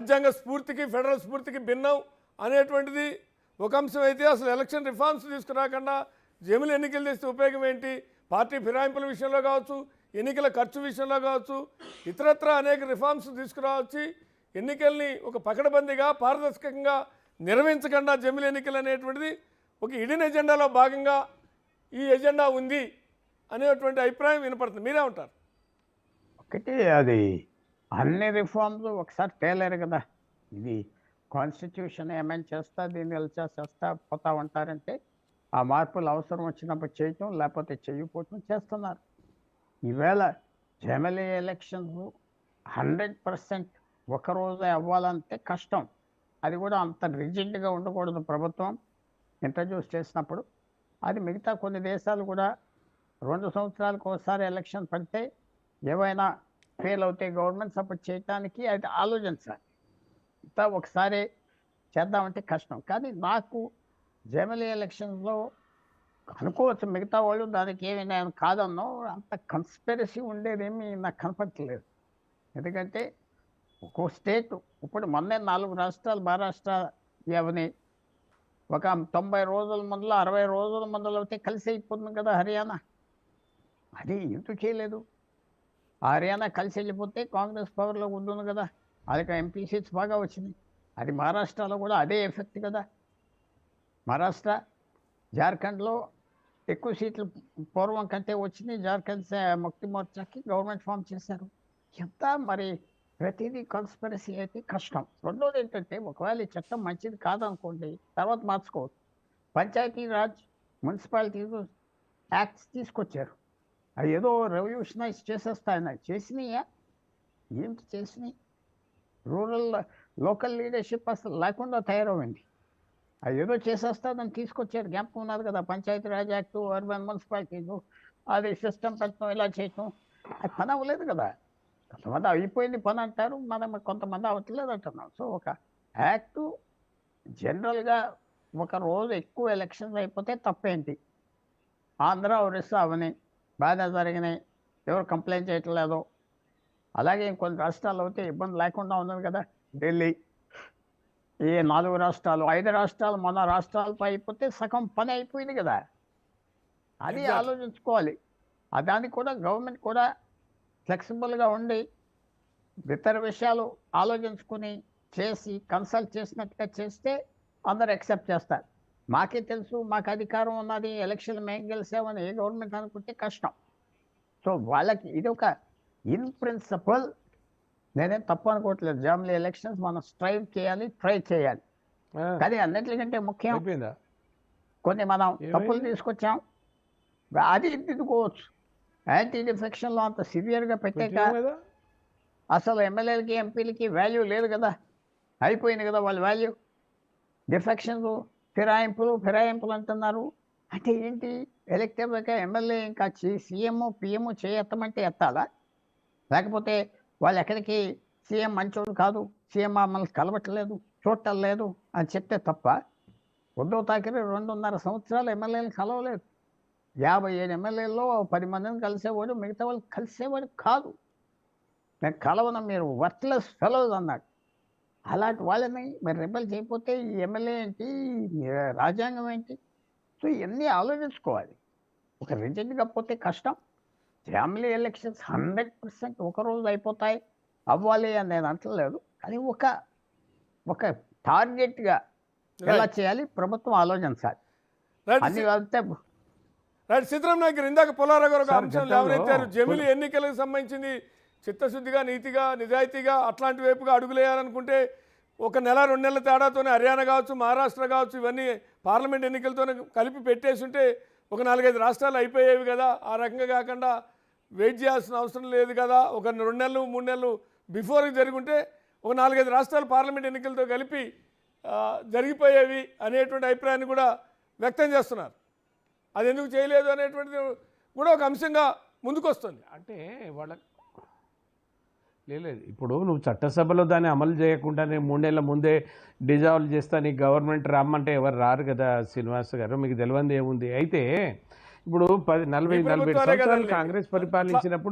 రాజ్యాంగ స్ఫూర్తికి ఫెడరల్ స్ఫూర్తికి భిన్నం అనేటువంటిది ఒక అంశం అయితే అసలు ఎలక్షన్ రిఫార్మ్స్ తీసుకురాకుండా జమిలి ఎన్నికలు చేస్తే ఉపయోగం ఏంటి? పార్టీ ఫిరాయింపుల విషయంలో కావచ్చు, ఎన్నికల ఖర్చు విషయంలో కావచ్చు, ఇతరత్ర అనేక రిఫార్మ్స్ తీసుకురావచ్చు. ఎన్నికల్ని ఒక పకడ్బందీగా పారదర్శకంగా నిర్వహించకుండా జమిలి ఎన్నికలు అనేటువంటిది ఒక ఇడిన్ ఎజెండాలో భాగంగా ఈ ఎజెండా ఉంది అనేటువంటి అభిప్రాయం వినపడుతుంది. మీరే ఉంటారు. ఒకటి అది అన్ని రిఫార్మ్స్ ఒకసారి తేలేరు కదా. ఇది కాన్స్టిట్యూషన్ ఏమైనా చేస్తా దీన్ని చేస్తా పోతా ఉంటారంటే ఆ మార్పులు అవసరం వచ్చినప్పుడు చేయటం, లేకపోతే చేయకపోవటం చేస్తున్నారు. ఈవేళ జమిలి ఎలక్షన్స్ 100% ఒకరోజే అవ్వాలంటే కష్టం. అది కూడా అంత రిజిడ్గా ఉండకూడదు. ప్రభుత్వం ఇంట్రడ్యూస్ చేసినప్పుడు అది మిగతా కొన్ని దేశాలు కూడా 2 సంవత్సరాలకు ఒకసారి ఎలక్షన్ పడితే ఏవైనా ఫెయిల్ అవుతాయి గవర్నమెంట్ సపోర్ట్ చేయడానికి అది ఆలోచించాలి. ఇంత ఒకసారి చేద్దామంటే కష్టం. కానీ నాకు జమిలి ఎలక్షన్స్లో అనుకోవచ్చు మిగతా వాళ్ళు దానికి ఏమి నేను కాదన్నో అంత కన్స్పిరసీ ఉండేదేమీ నాకు కనపడట్లేదు. ఎందుకంటే ఒక్కో స్టేట్ ఇప్పుడు మొన్నే 4 రాష్ట్రాలు మహారాష్ట్ర అవని ఒక 90 రోజుల ముందర 60 రోజుల ముందర అయితే కలిసి అయిపోతుంది కదా. హర్యానా అది ఎందుకు చేయలేదు? ఆ హర్యానా కలిసి వెళ్ళిపోతే కాంగ్రెస్ పవర్లో ఉంటుంది కదా. వాళ్ళకి ఎంపీ సీట్స్ బాగా వచ్చినాయి. అది మహారాష్ట్రలో కూడా అదే ఎఫెక్ట్ కదా. మహారాష్ట్ర జార్ఖండ్లో ఎక్కువ సీట్లు పూర్వం కంటే వచ్చినాయి. జార్ఖండ్ ముక్తి మోర్చాకి గవర్నమెంట్ ఫామ్ చేశారు. ఎంత మరి ప్రతిదీ కాన్స్పిరసీ అయితే కష్టం. రెండోది ఏంటంటే ఒకవేళ ఈ చట్టం మంచిది కాదనుకోండి తర్వాత మార్చుకోవచ్చు. పంచాయతీ రాజ్ మున్సిపాలిటీస్ యాక్ట్స్ తీసుకొచ్చారు. అవి ఏదో రెవల్యూషనైజ్ చేసేస్తాయని చేసినాయా? ఏంటి చేసినాయి? లోకల్ లీడర్షిప్ అసలు లేకుండా తయారవ్వండి. అది ఏదో చేసేస్తాదని తీసుకొచ్చారు. జ్ఞాపకం ఉన్నది కదా. పంచాయతీ రాజ్ యాక్ట్, అర్బన్ మున్సిపాలిటీలు అది సిస్టమ్ పెట్టడం ఇలా చేయటం అది పని అవ్వలేదు కదా. కొంతమంది అయిపోయింది పని అంటారు, మనం కొంతమంది అవ్వట్లేదు అంటున్నాం. సో ఒక యాక్టు జనరల్గా ఒక రోజు ఎక్కువ ఎలక్షన్స్ అయిపోతే తప్పేంటి? ఆంధ్ర ఒరిస్సా అవని బాగా జరిగినాయి, ఎవరు కంప్లైంట్ చేయట్లేదు. అలాగే కొన్ని రాష్ట్రాలు అయితే ఇబ్బంది లేకుండా ఉన్నది కదా. ఢిల్లీ, ఈ 4 రాష్ట్రాలు 5 రాష్ట్రాలు మన రాష్ట్రాలపై అయిపోతే సగం పని అయిపోయింది కదా. అది ఆలోచించుకోవాలి. దానికి కూడా గవర్నమెంట్ కూడా ఫ్లెక్సిబుల్గా ఉండి ఇతర విషయాలు ఆలోచించుకుని చేసి కన్సల్ట్ చేసినట్టుగా చేస్తే అందరు యాక్సెప్ట్ చేస్తారు. మాకే తెలుసు, మాకు అధికారం ఉన్నది, ఎలక్షన్ మేము గెలిసామని ఏ గవర్నమెంట్ అనుకుంటే కష్టం. సో వాళ్ళకి ఇది ఒక ఇన్ ప్రిన్సిపల్ నేనేం తప్పు అనుకోవట్లేదు. జమిలి ఎలక్షన్స్ మనం స్ట్రైవ్ చేయాలి, ట్రై చేయాలి. కానీ అన్నింటికంటే ముఖ్యం కొన్ని మనం తప్పులు తీసుకొచ్చాం, అది దిద్దుకోవచ్చు. యాంటీ డిఫెక్షన్లో అంత సివియర్గా పెట్టాక అసలు ఎమ్మెల్యేలకి ఎంపీలకి వాల్యూ లేదు కదా. అయిపోయింది కదా వాళ్ళ వాల్యూ. డిఫెక్షన్స్ ఫిరాయింపులు అంటున్నారు. అంటే ఏంటి? ఎలక్టివ్గా ఎమ్మెల్యే ఇంకా సీఎం పిఎం చేయెత్తమంటే ఎత్తాలా? లేకపోతే వాళ్ళు ఎక్కడికి సీఎం మంచోడు కాదు, సీఎం మమ్మల్ని కలవట్లేదు, చూడటం లేదు అని చెప్తే తప్ప. ఉద్ధవ్ ఠాకరే 2.5 సంవత్సరాలు ఎమ్మెల్యేలు కలవలేదు. 57 ఎమ్మెల్యేల్లో 10 మందిని కలిసేవాడు, మిగతా వాళ్ళు కలిసేవాడు కాదు. నేను కలవను, మీరు వర్త్లెస్ ఫెలోస్ అన్నాడు. అలాంటి వాళ్ళని మరి రెబల్ చేయకపోతే ఈ ఎమ్మెల్యే ఏంటి, రాజ్యాంగం ఏంటి? సో ఇవన్నీ ఆలోచించుకోవాలి. ఒక రిజెక్ట్గా పోతే కష్టం. జమిలి ఎలక్షన్స్ 100% ఒకరోజు అయిపోతాయి అవ్వాలి అని నేను అంటలేదు. కానీ ఒక టార్గెట్గా ఎలా చేయాలి ప్రభుత్వం ఆలోచించాలి. అన్ని కలిపితే సీతారాం నాయక్ ఇందాక పుల్లారావు గారు ఒక అంశం లేవనెత్తారు. జమిలి ఎన్నికలకు సంబంధించింది చిత్తశుద్ధిగా, నీతిగా, నిజాయితీగా అట్లాంటి వైపుగా అడుగులేయాలనుకుంటే 1 నెల 2 నెలల తేడాతోనే హర్యానా కావచ్చు, మహారాష్ట్ర కావచ్చు, ఇవన్నీ పార్లమెంట్ ఎన్నికలతోనే కలిపి పెట్టేసి ఉంటే ఒక 4-5 రాష్ట్రాలు అయిపోయేవి కదా. ఆ రకంగా కాకుండా వెయిట్ చేయాల్సిన అవసరం లేదు కదా. ఒక 2 నెలలు 3 నెలలు బిఫోర్కి జరుగుంటే ఒక 4-5 రాష్ట్రాలు పార్లమెంట్ ఎన్నికలతో కలిపి జరిగిపోయేవి అనేటువంటి అభిప్రాయాన్ని కూడా వ్యక్తం చేస్తున్నారు. అది ఎందుకు చేయలేదు అనేటువంటిది కూడా ఒక అంశంగా ముందుకు వస్తుంది. అంటే వాళ్ళకి లేదు, ఇప్పుడు నువ్వు చట్టసభలో దాన్ని అమలు చేయకుండానే 3 నెలల ముందే డిజాల్వ్ చేస్తా నీ గవర్నమెంట్ రమ్మంటే ఎవరు రారు కదా శ్రీనివాస్ గారు, మీకు తెలియంది ఏముంది. అయితే ఇప్పుడు 40-45 సంవత్సరాలు కాంగ్రెస్ పరిపాలించినప్పుడు